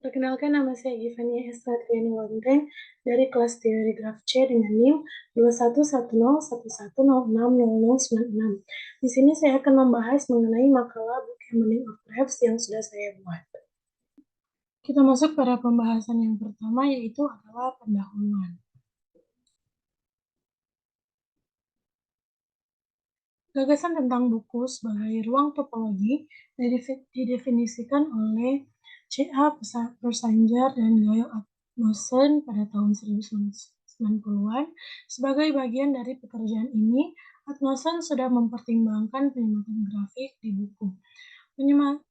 Perkenalkan, nama saya Givania Estratriani Lonteng dari kelas teori graf C dengan NIM 211011060096. Di sini saya akan membahas mengenai makalah Book and Meaning of Graphs yang sudah saya buat. Kita masuk pada pembahasan yang pertama, yaitu adalah pendahuluan. Gagasan tentang buku sebagai ruang topologi didefinisikan oleh C.A. Persanger dan Gail Atkinson pada tahun 1990-an. Sebagai bagian dari pekerjaan ini, Atkinson sudah mempertimbangkan penyematan grafik di buku.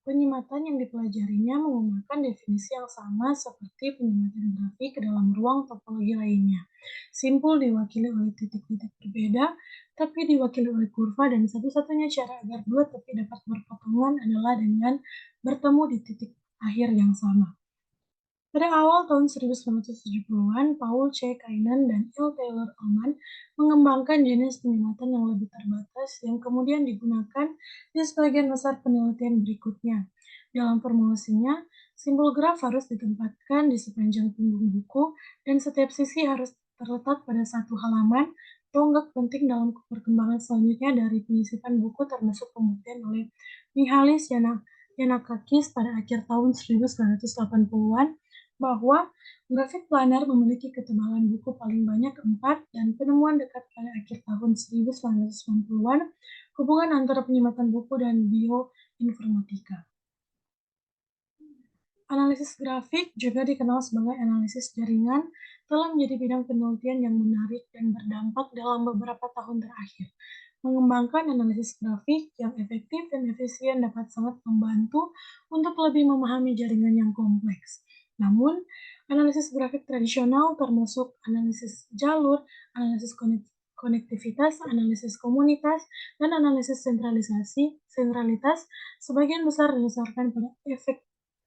Penyematan yang dipelajarinya menggunakan definisi yang sama seperti penyematan grafik ke dalam ruang topologi lainnya. Simpul diwakili oleh titik-titik berbeda, tapi diwakili oleh kurva, dan satu-satunya cara agar dua tepi dapat berpotongan adalah dengan bertemu di titik akhir yang sama. Pada awal tahun 1970-an, Paul C. Kainan dan L. Taylor Ullman mengembangkan jenis penyematan yang lebih terbatas yang kemudian digunakan di sebagian besar penelitian berikutnya. Dalam formulasinya, simbol graf harus ditempatkan di sepanjang punggung buku dan setiap sisi harus terletak pada satu halaman. Tonggak penting dalam perkembangan selanjutnya dari penyisipan buku termasuk pembuktian oleh Mihalis Yannakakis pada akhir tahun 1980-an bahwa grafik planar memiliki ketebalan buku paling banyak 4, dan penemuan dekat pada akhir tahun 1990-an hubungan antara penyematan buku dan bioinformatika. Analisis grafik, juga dikenal sebagai analisis jaringan, telah menjadi bidang penelitian yang menarik dan berdampak dalam beberapa tahun terakhir. Mengembangkan analisis grafik yang efektif dan efisien dapat sangat membantu untuk lebih memahami jaringan yang kompleks. Namun, analisis grafik tradisional termasuk analisis jalur, analisis konektivitas, analisis komunitas, dan analisis sentralitas sebagian besar didasarkan pada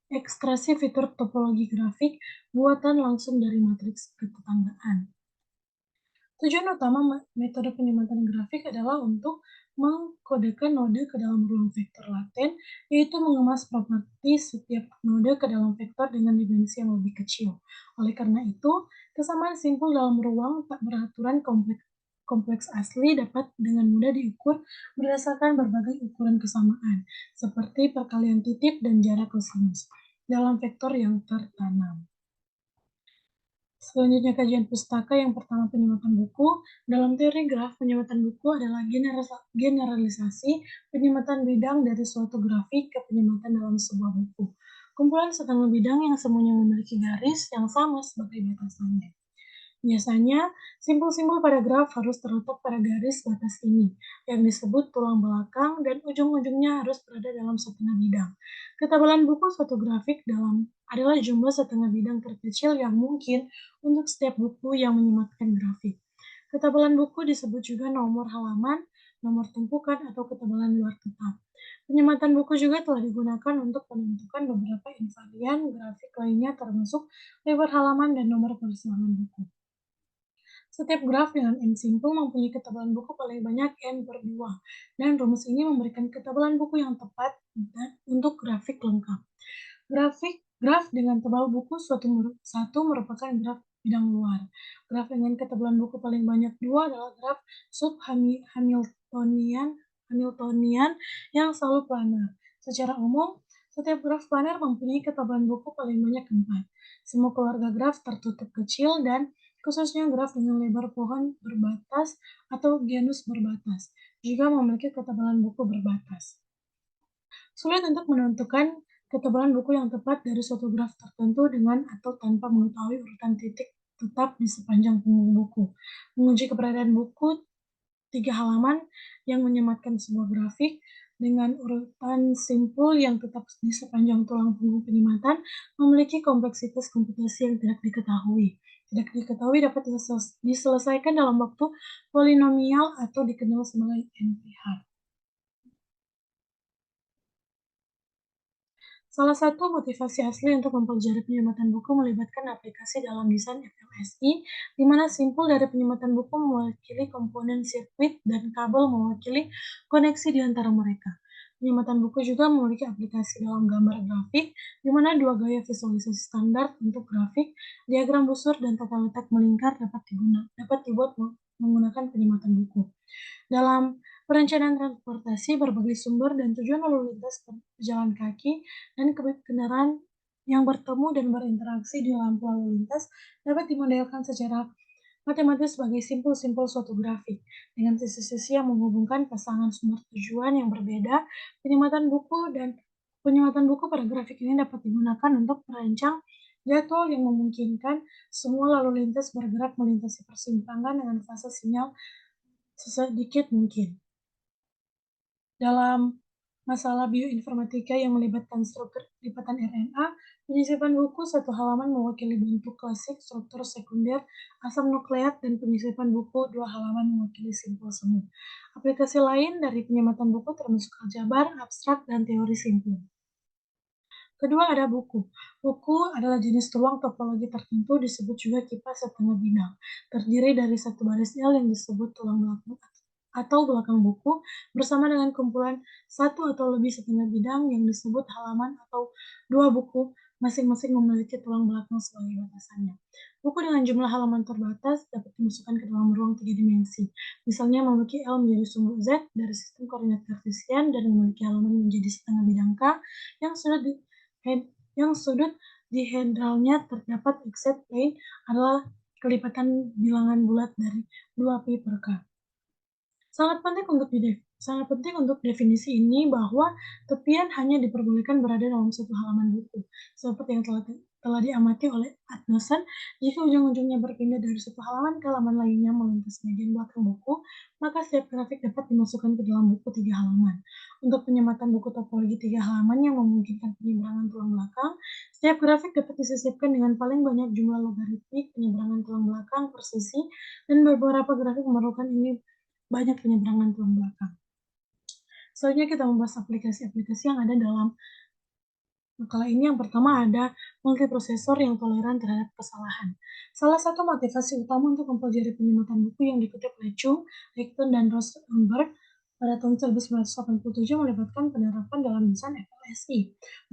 ekstraksi fitur topologi grafik buatan langsung dari matriks ketetanggaan. Tujuan utama metode penyematan grafik adalah untuk mengkodekan node ke dalam ruang vektor laten, yaitu mengemas properti setiap node ke dalam vektor dengan dimensi yang lebih kecil. Oleh karena itu, kesamaan simpul dalam ruang tak beraturan kompleks asli dapat dengan mudah diukur berdasarkan berbagai ukuran kesamaan, seperti perkalian titik dan jarak kosinus dalam vektor yang tertanam. Selanjutnya, kajian pustaka. Yang pertama, penyematan buku. Dalam teori graf, penyematan buku adalah generalisasi penyematan bidang dari suatu grafik ke penyematan dalam sebuah buku. Kumpulan setengah bidang yang semuanya memiliki garis yang sama sebagai batasannya. Biasanya, simbol-simbol pada graf harus terletak pada garis batas ini, yang disebut tulang belakang, dan ujung-ujungnya harus berada dalam setengah bidang. Ketebalan buku suatu grafik adalah jumlah setengah bidang terkecil yang mungkin untuk setiap buku yang menyematkan grafik. Ketebalan buku disebut juga nomor halaman, nomor tumpukan, atau ketebalan luar tetap. Penyematan buku juga telah digunakan untuk menentukan beberapa invarian grafik lainnya termasuk lebar halaman dan nomor persilangan buku. Setiap graf dengan N simpul mempunyai ketebalan buku paling banyak N per 2, dan rumus ini memberikan ketebalan buku yang tepat untuk grafik lengkap. Graf dengan tebal buku satu merupakan graf bidang luar. Graf dengan ketebalan buku paling banyak 2 adalah graf Hamiltonian yang selalu planar. Secara umum, setiap graf planar mempunyai ketebalan buku paling banyak 4. Semua keluarga graf tertutup kecil dan khususnya graf dengan lebar pohon berbatas atau genus berbatas juga memiliki ketebalan buku berbatas. Sulit untuk menentukan ketebalan buku yang tepat dari suatu graf tertentu dengan atau tanpa mengetahui urutan titik tetap di sepanjang punggung buku. Menguji keberadaan buku 3 halaman yang menyematkan sebuah grafik dengan urutan simpul yang tetap di sepanjang tulang punggung penyematan memiliki kompleksitas komputasi yang tidak diketahui. Tidak diketahui dapat diselesaikan dalam waktu polinomial atau dikenal sebagai NP-hard. Salah satu motivasi asli untuk mempelajari penyematan buku melibatkan aplikasi dalam desain FLSI, di mana simpul dari penyematan buku mewakili komponen sirkuit dan kabel mewakili koneksi di antara mereka. Penyematan buku juga memiliki aplikasi dalam gambar grafik, di mana dua gaya visualisasi standar untuk grafik, diagram busur, dan tata letak melingkar dapat dibuat menggunakan penyematan buku. Dalam perencanaan transportasi, berbagai sumber dan tujuan lalu lintas pejalan kaki dan kendaraan yang bertemu dan berinteraksi di lampu lalu lintas dapat dimodelkan secara matematis sebagai simpul-simpul suatu grafik. Dengan sisi-sisi yang menghubungkan pasangan sumber tujuan yang berbeda, penyematan buku pada grafik ini dapat digunakan untuk merancang jadwal yang memungkinkan semua lalu lintas bergerak melintasi persimpangan dengan fase sinyal sesedikit mungkin. Dalam masalah bioinformatika yang melibatkan struktur lipatan RNA, penyisipan buku satu halaman mewakili bentuk klasik struktur sekunder asam nukleat dan penyisipan buku dua halaman mewakili simpul semu. Aplikasi lain dari penyematan buku termasuk aljabar, abstrak, dan teori simpul. Kedua ada buku. Buku adalah jenis ruang topologi tertentu disebut juga kipas setengah bidang. Terdiri dari satu baris L yang disebut tulang belakang atau belakang buku bersama dengan kumpulan satu atau lebih setengah bidang yang disebut halaman atau dua buku masing-masing memiliki tulang belakang sebagai batasannya. Buku dengan jumlah halaman terbatas dapat dimasukkan ke dalam ruang 3 dimensi. Misalnya memiliki L menjadi sumbu Z dari sistem koordinat kartesian dan memiliki halaman menjadi setengah bidang K yang sudah di headralnya terdapat x-Z plane adalah kelipatan bilangan bulat dari 2pi per K. Sangat penting untuk definisi ini bahwa tepian hanya diperbolehkan berada dalam satu halaman buku, seperti yang telah diamati oleh Adnosen. Jika ujung-ujungnya berpindah dari satu halaman ke halaman lainnya melintasi bagian belakang buku, maka setiap grafik dapat dimasukkan ke dalam buku 3 halaman. Untuk penyematan buku topologi 3 halaman yang memungkinkan penyeberangan tulang belakang, setiap grafik dapat disisipkan dengan paling banyak jumlah logaritmik penyeberangan tulang belakang per sisi, dan beberapa grafik memerlukan ini banyak penyeberangan tulang belakang. Selanjutnya kita membahas aplikasi-aplikasi yang ada dalam makalah ini. Yang pertama ada multiprosesor yang toleran terhadap kesalahan. Salah satu motivasi utama untuk mempelajari penyematan buku yang dikutip oleh Chung, Leighton, dan Rosenberg pada tahun 1987 melibatkan penerapan dalam desain FLSI,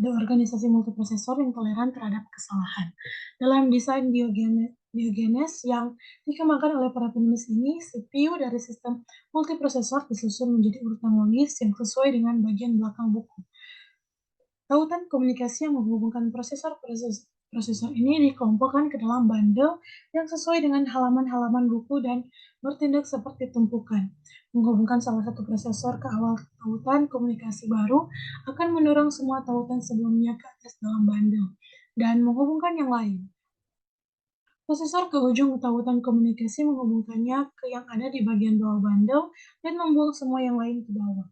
ada organisasi multiprosesor yang toleran terhadap kesalahan. Dalam desain Diogenes yang dikembangkan oleh para penulis ini, CPU dari sistem multiprosesor disusun menjadi urutan logis yang sesuai dengan bagian belakang buku. Tautan komunikasi yang menghubungkan prosesor ini dikelompokkan ke dalam bundle yang sesuai dengan halaman-halaman buku dan bertindak seperti tumpukan. Menghubungkan salah satu prosesor ke awal tautan komunikasi baru akan mendorong semua tautan sebelumnya ke atas dalam bundle dan menghubungkan yang lain. Prosesor ke ujung tautan komunikasi menghubungkannya ke yang ada di bagian bawah bundle dan membuang semua yang lain ke bawah.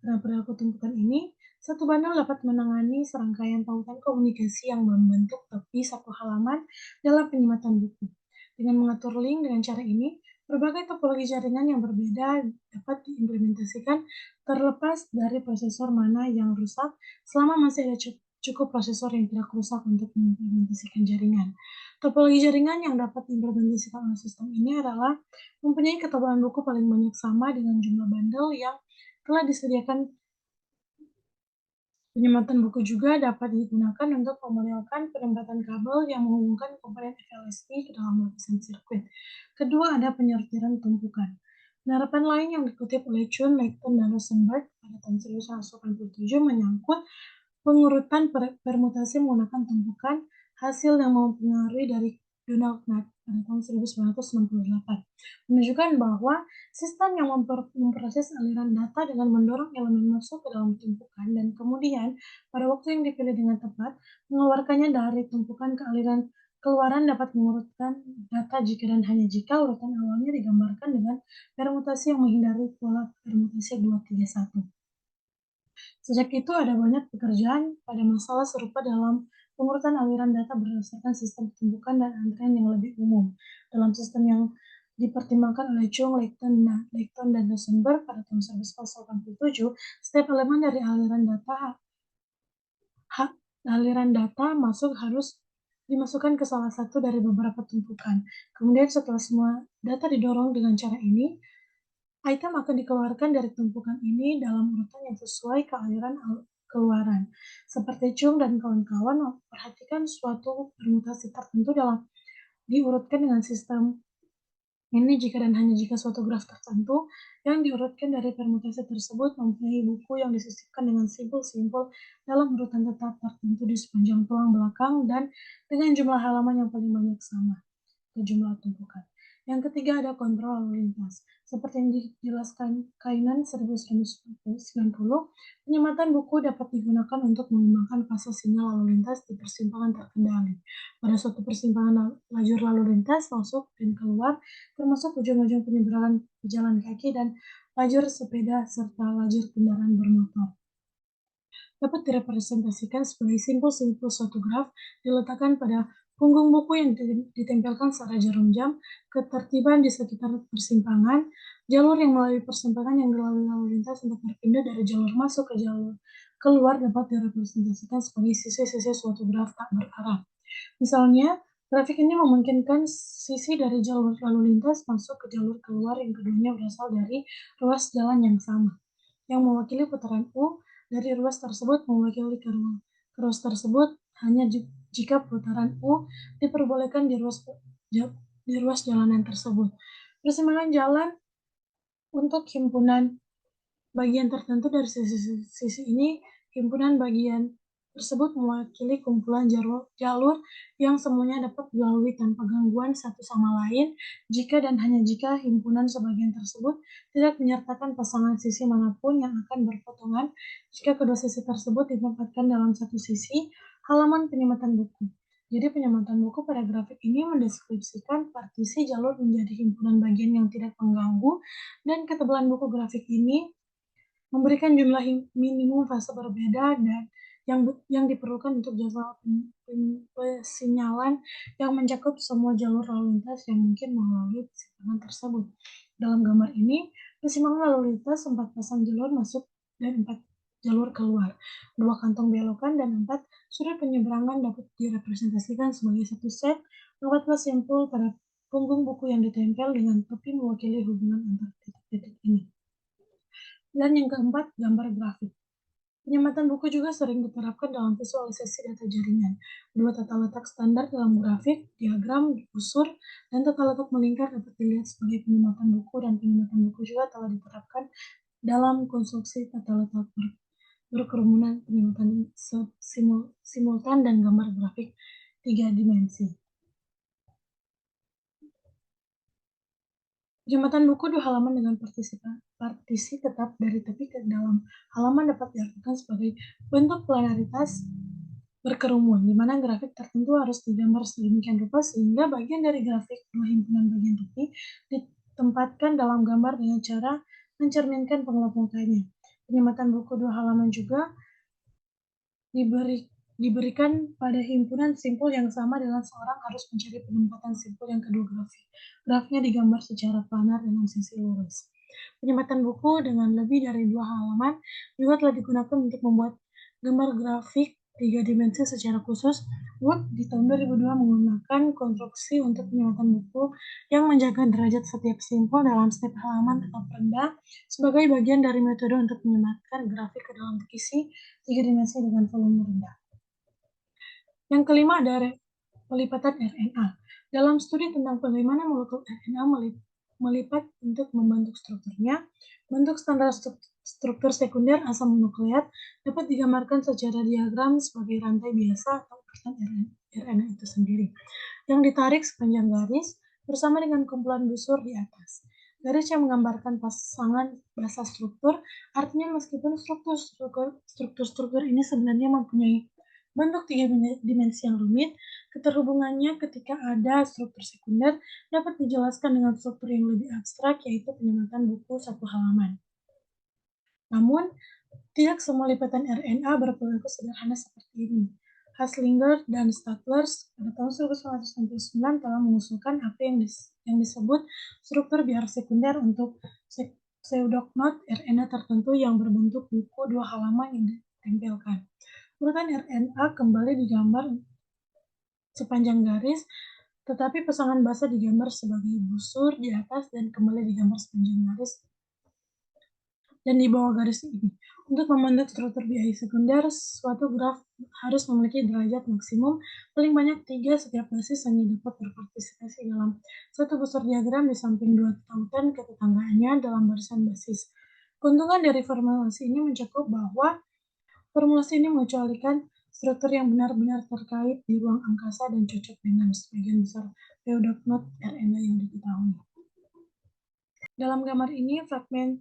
Pada perilaku tumpukan ini, satu bundle dapat menangani serangkaian tautan komunikasi yang membentuk tepi satu halaman dalam penyematan buku. Dengan mengatur link dengan cara ini, berbagai topologi jaringan yang berbeda dapat diimplementasikan terlepas dari prosesor mana yang rusak, selama masih ada cukup prosesor yang tidak rusak untuk mengimplementasikan jaringan. Topologi jaringan yang dapat diimplementasikan oleh sistem ini adalah mempunyai ketebalan buku paling banyak sama dengan jumlah bundle yang telah disediakan. Penyematan buku juga dapat digunakan untuk memodelkan penempatan kabel yang menghubungkan komponen FLSI ke dalam lapisan sirkuit. Kedua ada penyortiran tumpukan. Penerapan lain yang dikutip oleh Chun, Leighton, dan Rosenberg pada tahun 1987 menyangkut pengurutan permutasi menggunakan tumpukan, hasil yang mempengaruhi dari Donald Knuth pada tahun 1968, menunjukkan bahwa sistem yang memproses aliran data dengan mendorong elemen masuk ke dalam tumpukan dan kemudian pada waktu yang dipilih dengan tepat mengeluarkannya dari tumpukan ke aliran keluaran dapat mengurutkan data jika dan hanya jika urutan awalnya digambarkan dengan permutasi yang menghindari pola permutasi 231. Sejak itu ada banyak pekerjaan pada masalah serupa dalam pengurutan aliran data berdasarkan sistem tumpukan dan antrean yang lebih umum. Dalam sistem yang dipertimbangkan oleh Chung, Leighton, dan Rosenberg pada tahun 1987, setiap elemen dari aliran data masuk harus dimasukkan ke salah satu dari beberapa tumpukan. Kemudian setelah semua data didorong dengan cara ini, Item akan dikeluarkan dari tumpukan ini dalam urutan yang sesuai kealiran keluaran. Seperti Chung dan kawan-kawan perhatikan suatu permutasi tertentu dalam diurutkan dengan sistem ini jika dan hanya jika suatu graf tertentu yang diurutkan dari permutasi tersebut mempunyai buku yang disisipkan dengan simbol-simbol dalam urutan tetap tertentu di sepanjang tulang belakang dan dengan jumlah halaman yang paling banyak sama ke jumlah tumpukan. Yang ketiga ada kontrol lalu lintas. Seperti yang dijelaskan Kainan 1990, penyematan buku dapat digunakan untuk mengembangkan fase sinyal lalu lintas di persimpangan terkendali. Pada suatu persimpangan lajur lalu lintas masuk dan keluar, termasuk ujung-ujung penyeberangan pejalan kaki dan lajur sepeda serta lajur kendaraan bermotor dapat direpresentasikan sebagai simpul-simpul suatu graf diletakkan pada punggung buku yang ditempelkan secara jarum jam, ketertiban di sekitar persimpangan, jalur yang melalui persimpangan yang dilalui lalu lintas untuk berpindah dari jalur masuk ke jalur keluar dapat direpresentasikan sebagai sisi-sisi suatu graf tak berarah. Misalnya, grafik ini memungkinkan sisi dari jalur lalu lintas masuk ke jalur keluar yang keduanya berasal dari ruas jalan yang sama, yang mewakili putaran U dari ruas tersebut mewakili ke ruas tersebut hanya jika putaran U diperbolehkan di ruas jalanan tersebut. Persimpangan jalan untuk himpunan bagian tertentu dari sisi ini, himpunan bagian tersebut mewakili kumpulan jalur yang semuanya dapat dilalui tanpa gangguan satu sama lain jika dan hanya jika himpunan sebagian tersebut tidak menyertakan pasangan sisi manapun yang akan berpotongan jika kedua sisi tersebut ditempatkan dalam satu sisi halaman penyematan buku. Jadi penyematan buku pada grafik ini mendeskripsikan partisi jalur menjadi himpunan bagian yang tidak mengganggu dan ketebalan buku grafik ini memberikan jumlah minimum fase berbeda dan yang diperlukan untuk jadwal pesinyalan yang mencakup semua jalur lalu lintas yang mungkin melalui persimpangan tersebut. Dalam gambar ini, persimpangan lalu lintas 4 pasang jalur masuk dan 4 jalur keluar, 2 kantong belokan dan 4 sudut penyeberangan dapat direpresentasikan sebagai satu set 14 simpul pada punggung buku yang ditempel dengan topi mewakili hubungan antar titik-titik ini. Dan yang keempat, gambar grafik. Penyematan buku juga sering diterapkan dalam visualisasi data jaringan. Dua tata letak standar dalam grafik, diagram, busur, dan tata letak melingkar dapat dilihat sebagai penyematan buku dan penyematan buku juga telah diterapkan dalam konstruksi tata letak berkerumunan penyematan simultan dan gambar grafik 3 dimensi. Penyematan buku 2 halaman dengan partisi tetap dari tepi ke dalam halaman dapat diartikan sebagai bentuk planaritas berkerumun, di mana grafik tertentu harus digambar sedemikian rupa sehingga bagian dari grafik dua himpunan bagian tepi ditempatkan dalam gambar dengan cara mencerminkan pengelompokannya. Penyematan buku 2 halaman juga diberikan pada himpunan simpul yang sama dengan seorang harus mencari penempatan simpul yang kedua grafik. Grafnya digambar secara planar dengan sisi lurus. Penyematan buku dengan lebih dari 2 halaman juga telah digunakan untuk membuat gambar grafik 3 dimensi secara khusus. Wood di tahun 2002 menggunakan konstruksi untuk penyematan buku yang menjaga derajat setiap simpul dalam setiap halaman tetap rendah sebagai bagian dari metode untuk menyematkan grafik ke dalam kisi 3 dimensi dengan volume rendah. Yang kelima ada pelipatan RNA. Dalam studi tentang bagaimana molekul RNA melipat untuk membentuk strukturnya, bentuk standar struktur sekunder asam nukleat dapat digambarkan secara diagram sebagai rantai biasa atau urutan RNA itu sendiri, yang ditarik sepanjang garis bersama dengan kumpulan busur di atas. Garis yang menggambarkan pasangan basa struktur, artinya meskipun struktur ini sebenarnya mempunyai bentuk 3 dimensi yang rumit, keterhubungannya ketika ada struktur sekunder dapat dijelaskan dengan struktur yang lebih abstrak, yaitu penyematan buku satu halaman. Namun, tidak semua lipatan RNA berperilaku sederhana seperti ini. Haslinger dan Statler pada tahun 1999 telah mengusulkan apa yang disebut struktur biar sekunder untuk pseudoknot RNA tertentu yang berbentuk buku 2 halaman yang ditempelkan. Urutan RNA kembali digambar sepanjang garis, tetapi pasangan basa digambar sebagai busur di atas dan kembali digambar sepanjang garis dan di bawah garis ini. Untuk membentuk struktur BI sekunder, suatu graf harus memiliki derajat maksimum paling banyak 3 setiap basis hanya dapat berpartisipasi dalam satu busur diagram di samping dua tautan ketetanggaannya dalam barisan basis. Keuntungan dari formulasi ini mencakup bahwa formulasi ini mengecualikan struktur yang benar-benar terkait di ruang angkasa dan cocok dengan sebagian besar P.not RNA yang diketahui. Dalam gambar ini, fragmen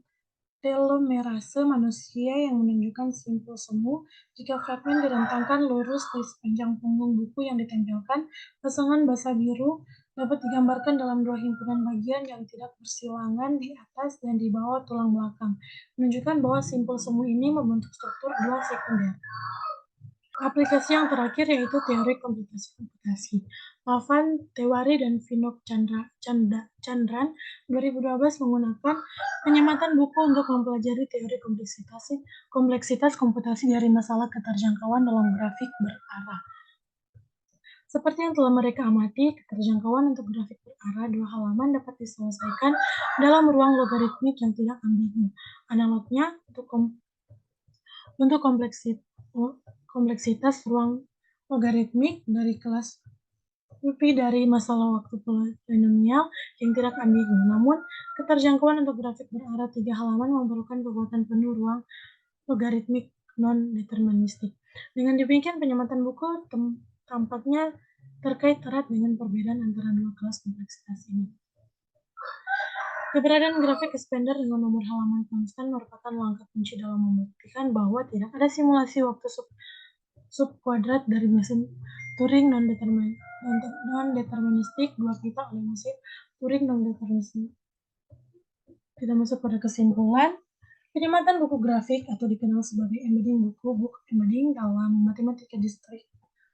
telomerase manusia yang menunjukkan simpul semu. Jika fragmen direntangkan lurus di sepanjang punggung buku yang ditempelkan, pasangan basa biru dapat digambarkan dalam dua himpunan bagian yang tidak bersilangan di atas dan di bawah tulang belakang, menunjukkan bahwa simpul semu ini membentuk struktur dua sekunder. Aplikasi yang terakhir yaitu teori komputasi. Pavan Tewari dan Vinod Chandran 2012 menggunakan penyematan buku untuk mempelajari teori kompleksitas komputasi dari masalah keterjangkauan dalam grafik berarah. Seperti yang telah mereka amati, keterjangkauan untuk grafik berarah dua halaman dapat diselesaikan dalam ruang logaritmik yang tidak ambigu. Analognya, untuk kompleksitas ruang logaritmik dari kelas UPI dari masalah waktu polinomial yang tidak ambigu. Namun, keterjangkauan untuk grafik berarah 3 halaman memerlukan kekuatan penuh ruang logaritmik non-deterministik. Dengan demikian, penyematan buku tampaknya terkait erat dengan perbedaan antara dua kelas kompleksitas ini. Keberadaan grafik expander dengan nomor halaman konstan merupakan langkah kunci dalam membuktikan bahwa tidak ada simulasi waktu subkuadrat dari mesin Turing non-deterministik dua pita oleh mesin Turing non-deterministik. Kita masuk pada kesimpulan. Penyematan buku grafik atau dikenal sebagai embedding book embedding dalam matematika distrik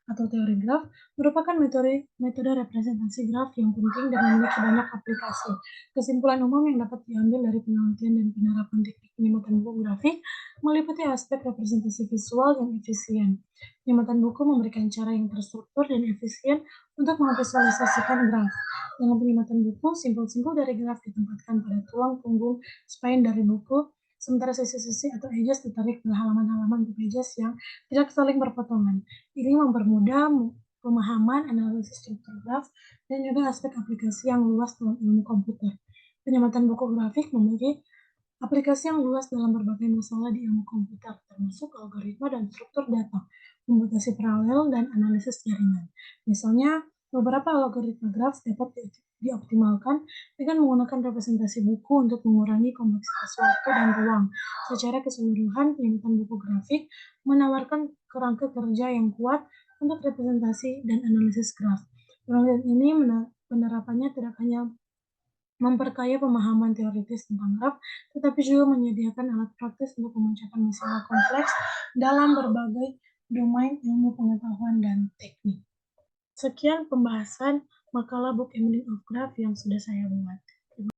atau teori graf merupakan metode representasi graf yang penting dan memiliki banyak aplikasi. Kesimpulan umum yang dapat diambil dari penelitian dan penerapan teknik penyematan buku grafik meliputi aspek representasi visual yang efisien. Penyematan buku memberikan cara yang terstruktur dan efisien untuk memvisualisasikan graf. Dalam penyematan buku, simpul-simpul dari graf ditempatkan pada tulang punggung spine dari buku, sementara sisi-sisi atau edges ditarik ke halaman-halaman pages yang tidak saling berpotongan. Ini mempermudah pemahaman analisis struktur graf dan juga aspek aplikasi yang luas dalam ilmu komputer. Penyematan buku grafik memiliki aplikasi yang luas dalam berbagai masalah di ilmu komputer, termasuk algoritma dan struktur data, komputasi paralel, dan analisis jaringan. Misalnya, beberapa algoritma graf dapat dioptimalkan dengan menggunakan representasi buku untuk mengurangi kompleksitas waktu dan ruang. Secara keseluruhan, penyematan buku grafik menawarkan kerangka kerja yang kuat untuk representasi dan analisis graf. Penelitian ini penerapannya tidak hanya memperkaya pemahaman teoritis tentang graf, tetapi juga menyediakan alat praktis untuk memecahkan masalah kompleks dalam berbagai domain ilmu pengetahuan dan teknik. Sekian pembahasan makalah Book Embedding of Graph yang sudah saya buat.